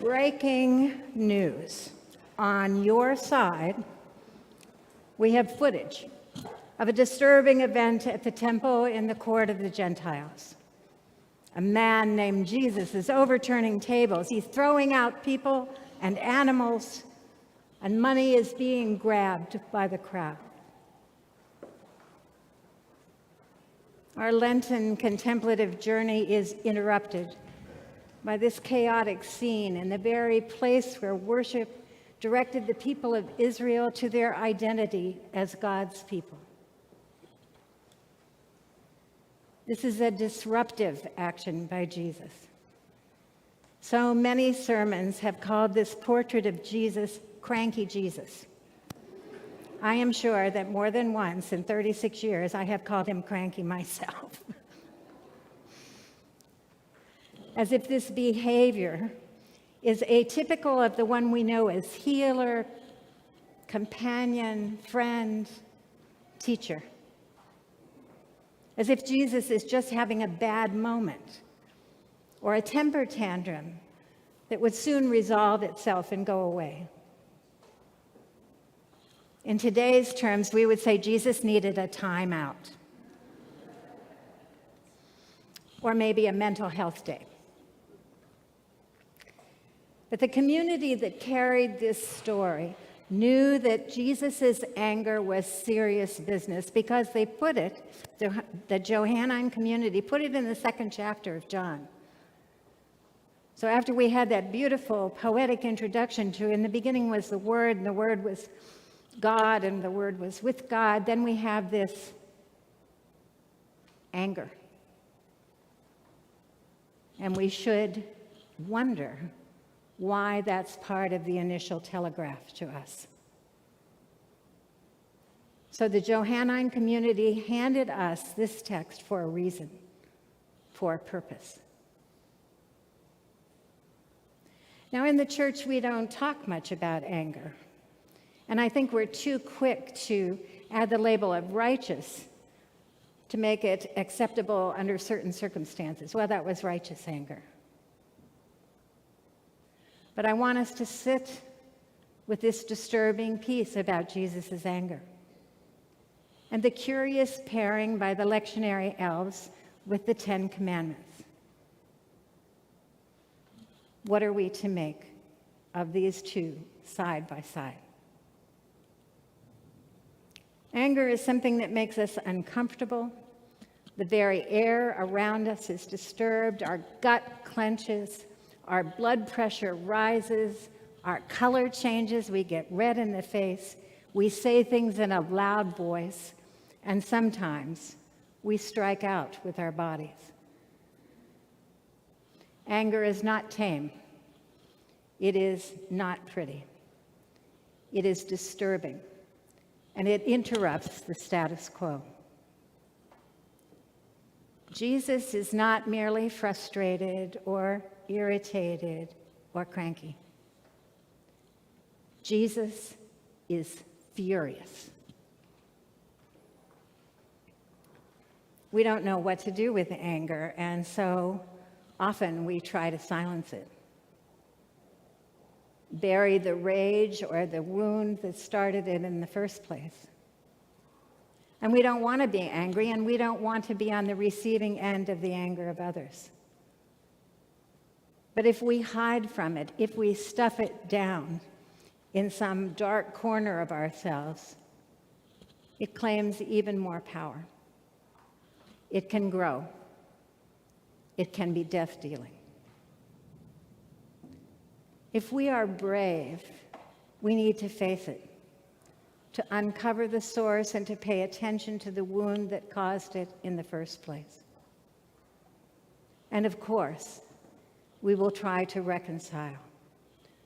Breaking news. On your side, we have footage of a disturbing event at the temple in the court of the Gentiles. A man named Jesus is overturning tables. He's throwing out people and animals, and money is being grabbed by the crowd. Our Lenten contemplative journey is interrupted by this chaotic scene in the very place where worship directed the people of Israel to their identity as God's people. This is a disruptive action by Jesus. So many sermons have called this portrait of Jesus cranky Jesus. I am sure that more than once in 36 years I have called him cranky myself. As if this behavior is atypical of the one we know as healer, companion, friend, teacher. As if Jesus is just having a bad moment or a temper tantrum that would soon resolve itself and go away. In today's terms, we would say Jesus needed a timeout, or maybe a mental health day. But the community that carried this story knew that Jesus' anger was serious business because they put it, the Johannine community put it in the 2nd chapter of John. So after we had that beautiful poetic introduction to, in the beginning was the Word, and the Word was God, and the Word was with God, then we have this anger. And we should wonder why that's part of the initial telegraph to us. So the Johannine community handed us this text for a reason, for a purpose. Now, in the church, we don't talk much about anger. And I think we're too quick to add the label of righteous to make it acceptable under certain circumstances. Well, that was righteous anger. But I want us to sit with this disturbing piece about Jesus' anger and the curious pairing by the lectionary elves with the 10 Commandments. What are we to make of these two side by side? Anger is something that makes us uncomfortable. The very air around us is disturbed. Our gut clenches. Our blood pressure rises, our color changes, we get red in the face, we say things in a loud voice, and sometimes we strike out with our bodies. Anger is not tame. It is not pretty. It is disturbing, and it interrupts the status quo. Jesus is not merely frustrated or irritated or cranky. Jesus is furious. We don't know what to do with anger, and so often we try to silence it. Bury the rage or the wound that started it in the first place. And we don't want to be angry, and we don't want to be on the receiving end of the anger of others. But if we hide from it, if we stuff it down in some dark corner of ourselves, it claims even more power. It can grow. It can be death-dealing. If we are brave, we need to face it, to uncover the source and to pay attention to the wound that caused it in the first place. And of course, we will try to reconcile,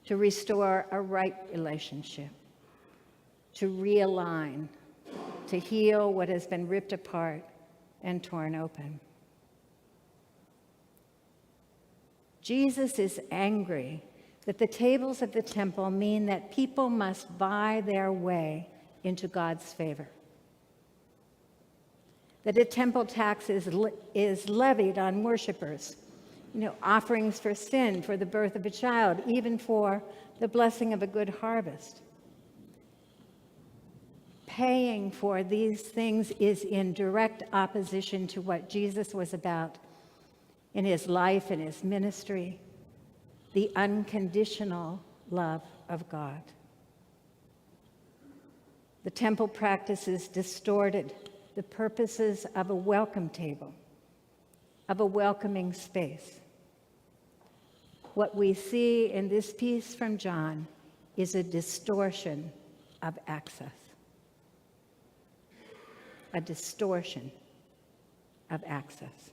to restore a right relationship, to realign, to heal what has been ripped apart and torn open. Jesus is angry that the tables of the temple mean that people must buy their way into God's favor. That a temple tax is levied on worshipers offerings for sin, for the birth of a child, even for the blessing of a good harvest. Paying for these things is in direct opposition to what Jesus was about in his life and his ministry, the unconditional love of God. The temple practices distorted the purposes of a welcome table, of a welcoming space. What we see in this piece from John is a distortion of access. A distortion of access.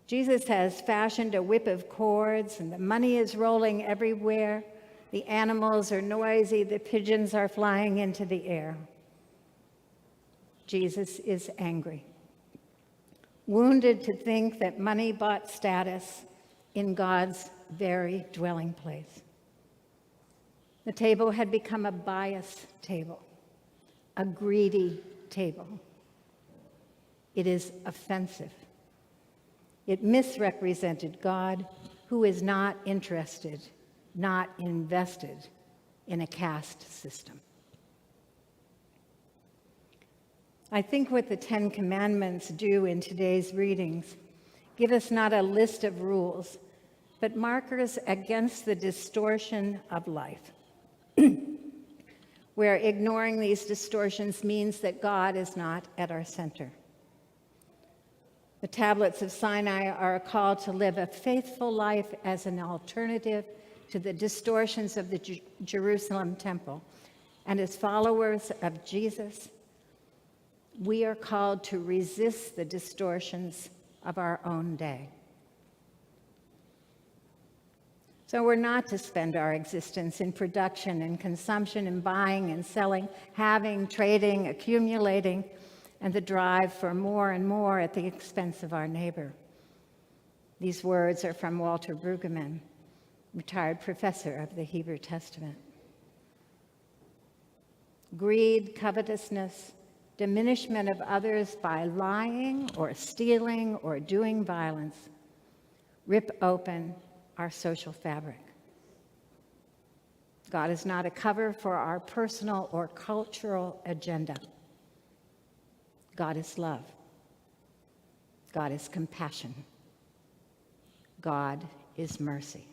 Jesus has fashioned a whip of cords, and the money is rolling everywhere. The animals are noisy, the pigeons are flying into the air. Jesus is angry, wounded to think that money bought status in God's very dwelling place. The table had become a bias table, a greedy table. It is offensive. It misrepresented God, who is not interested, not invested in a caste system. I think what the Ten Commandments do in today's readings give us not a list of rules, but markers against the distortion of life, where ignoring these distortions means that God is not at our center. The tablets of Sinai are a call to live a faithful life as an alternative to the distortions of the Jerusalem temple. And as followers of Jesus, we are called to resist the distortions of our own day. So we're not to spend our existence in production and consumption and buying and selling, having, trading, accumulating, and the drive for more and more at the expense of our neighbor. These words are from Walter Brueggemann, retired professor of the Hebrew Testament. Greed, covetousness, diminishment of others by lying or stealing or doing violence rip open our social fabric. God is not a cover for our personal or cultural agenda. God is love. God is compassion. God is mercy.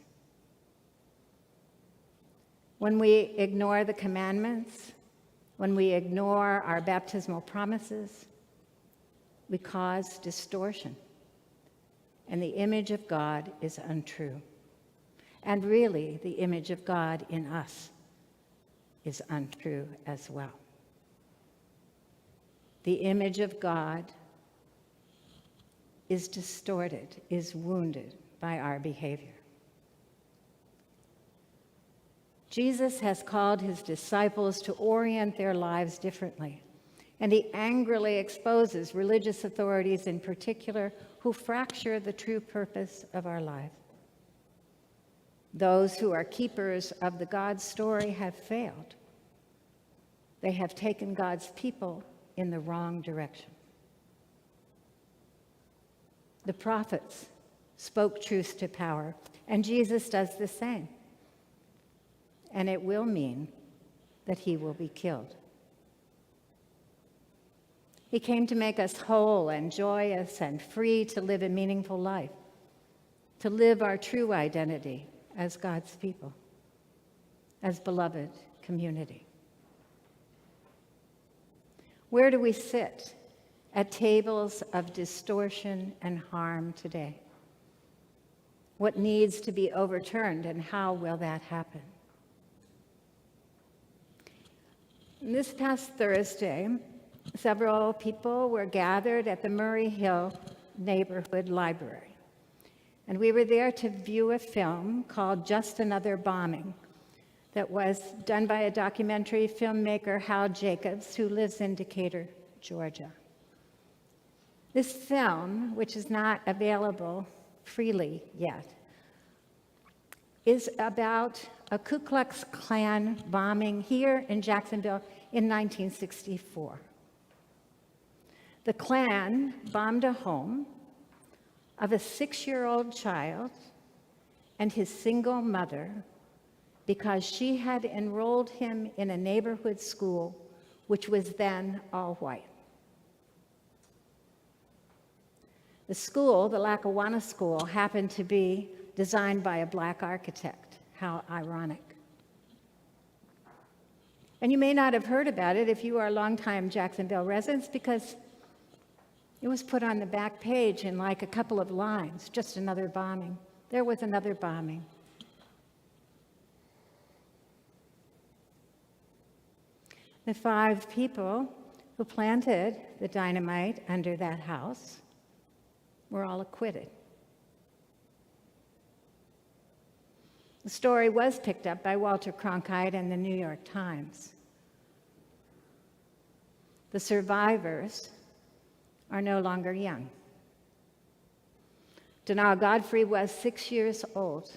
When we ignore the commandments, when we ignore our baptismal promises, we cause distortion, and the image of God is untrue. And really, the image of God in us is untrue as well. The image of God is distorted, is wounded by our behavior. Jesus has called his disciples to orient their lives differently, and he angrily exposes religious authorities in particular who fracture the true purpose of our lives. Those who are keepers of the God story have failed. They have taken God's people in the wrong direction. The prophets spoke truth to power, and Jesus does the same. And it will mean that he will be killed. He came to make us whole and joyous and free to live a meaningful life, to live our true identity as God's people, as beloved community. Where do we sit at tables of distortion and harm today? What needs to be overturned, and how will that happen? This past Thursday, several people were gathered at the Murray Hill Neighborhood Library. And we were there to view a film called Just Another Bombing that was done by a documentary filmmaker, Hal Jacobs, who lives in Decatur, Georgia. This film, which is not available freely yet, is about a Ku Klux Klan bombing here in Jacksonville in 1964. The Klan bombed a home of a 6-year-old child and his single mother because she had enrolled him in a neighborhood school which was then all white. The school, the Lackawanna School, happened to be designed by a black architect. How ironic. And you may not have heard about it if you are longtime Jacksonville residents, because it was put on the back page in like a couple of lines, just another bombing. There was another bombing. The 5 people who planted the dynamite under that house were all acquitted. The story was picked up by Walter Cronkite and the New York Times. The survivors are no longer young. Donald Godfrey was 6 years old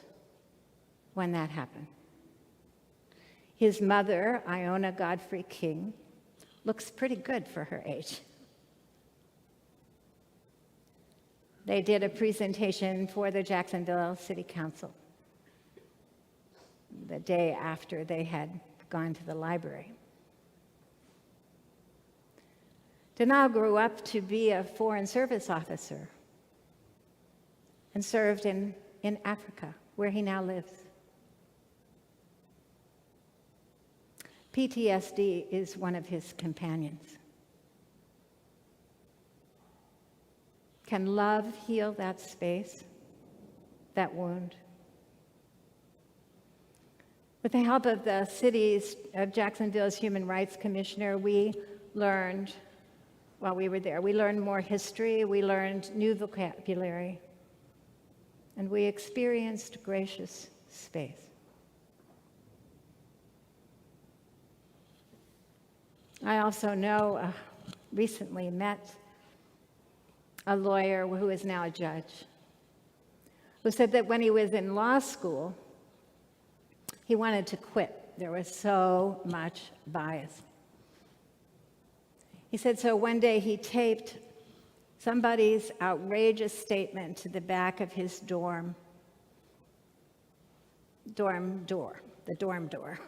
when that happened. His mother, Iona Godfrey King, looks pretty good for her age. They did a presentation for the Jacksonville City Council the day after they had gone to the library. Donald grew up to be a Foreign Service officer and served in Africa, where he now lives. PTSD is one of his companions. Can love heal that space, that wound? With the help of the city's of Jacksonville's Human Rights Commissioner, we learned, while we were there, we learned more history, we learned new vocabulary, and we experienced gracious space. I also recently met a lawyer who is now a judge, who said that when he was in law school, he wanted to quit. There was so much bias. He said so one day he taped somebody's outrageous statement to the back of his dorm door, the dorm door,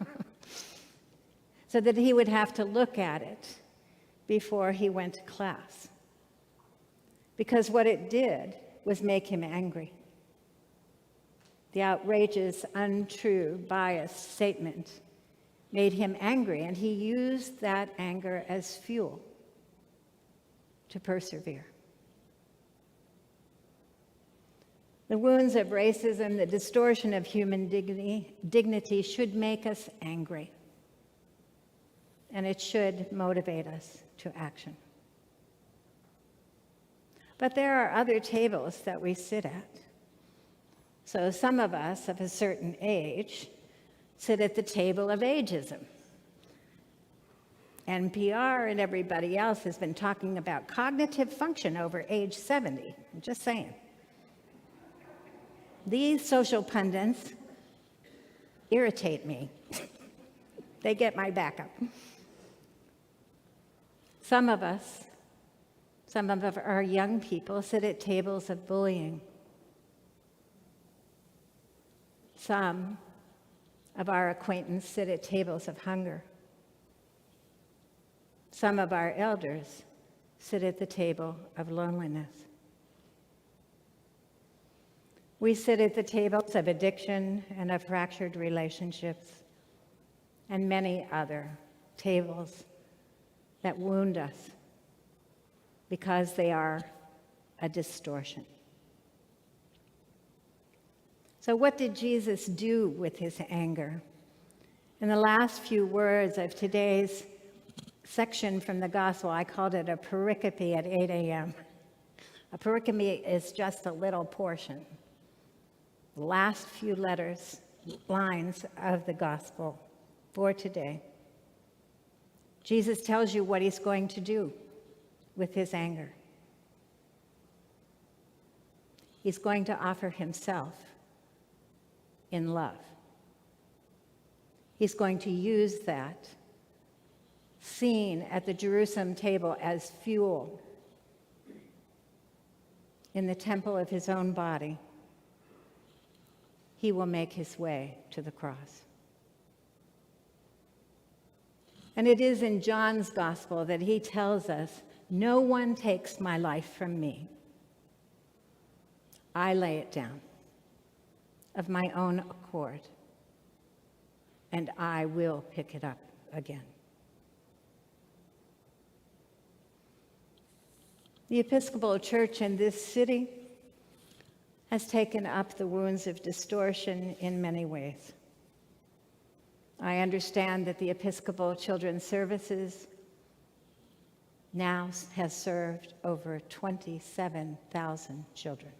so that he would have to look at it before he went to class. Because what it did was make him angry. The outrageous, untrue, biased statement made him angry, and he used that anger as fuel to persevere. The wounds of racism, the distortion of human dignity should make us angry, and it should motivate us to action. But there are other tables that we sit at. So some of us of a certain age sit at the table of ageism. NPR and everybody else has been talking about cognitive function over age 70. I'm just saying. These social pundits irritate me. They get my back up. Some of our young people sit at tables of bullying. Some of our acquaintances sit at tables of hunger. Some of our elders sit at the table of loneliness. We sit at the tables of addiction and of fractured relationships, and many other tables that wound us because they are a distortion. So what did Jesus do with his anger? In the last few words of today's section from the gospel, I called it a pericope at 8 a.m. A pericope is just a little portion. The last few lines of the gospel for today. Jesus tells you what he's going to do with his anger. He's going to offer himself in love. He's going to use that scene at the Jerusalem table as fuel in the temple of his own body, he will make his way to the cross. And it is in John's gospel that he tells us, "No one takes my life from me. I lay it down of my own accord, and I will pick it up again." The Episcopal Church in this city has taken up the wounds of distortion in many ways. I understand that the Episcopal Children's Services now has served over 27,000 children.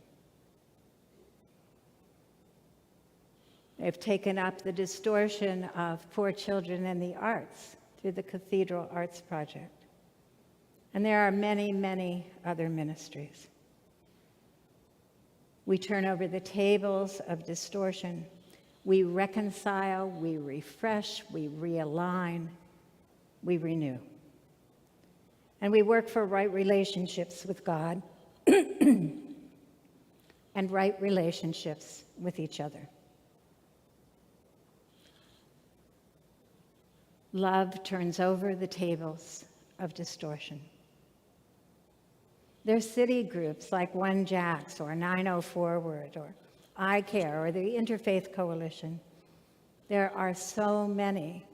They've taken up the distortion of poor children in the arts through the Cathedral Arts Project. And there are many, many other ministries. We turn over the tables of distortion. We reconcile, we refresh, we realign, we renew. And we work for right relationships with God and right relationships with each other. Love turns over the tables of distortion. There's city groups like One Jacks or 90 Forward or I Care or the Interfaith Coalition. There are so many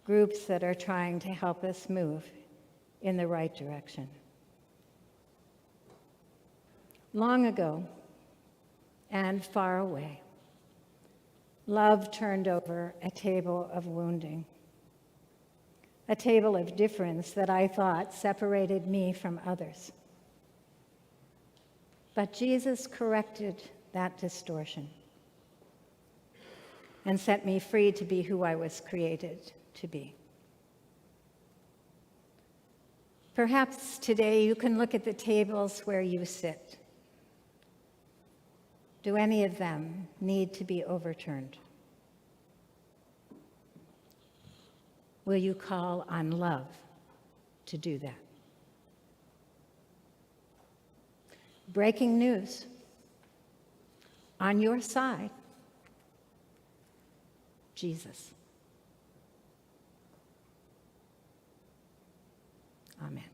groups that are trying to help us move in the right direction. Long ago and far away, love turned over a table of wounding, a table of difference that I thought separated me from others. But Jesus corrected that distortion and set me free to be who I was created to be. Perhaps today you can look at the tables where you sit. Do any of them need to be overturned? Will you call on love to do that? Breaking news. On your side, Jesus. Amen.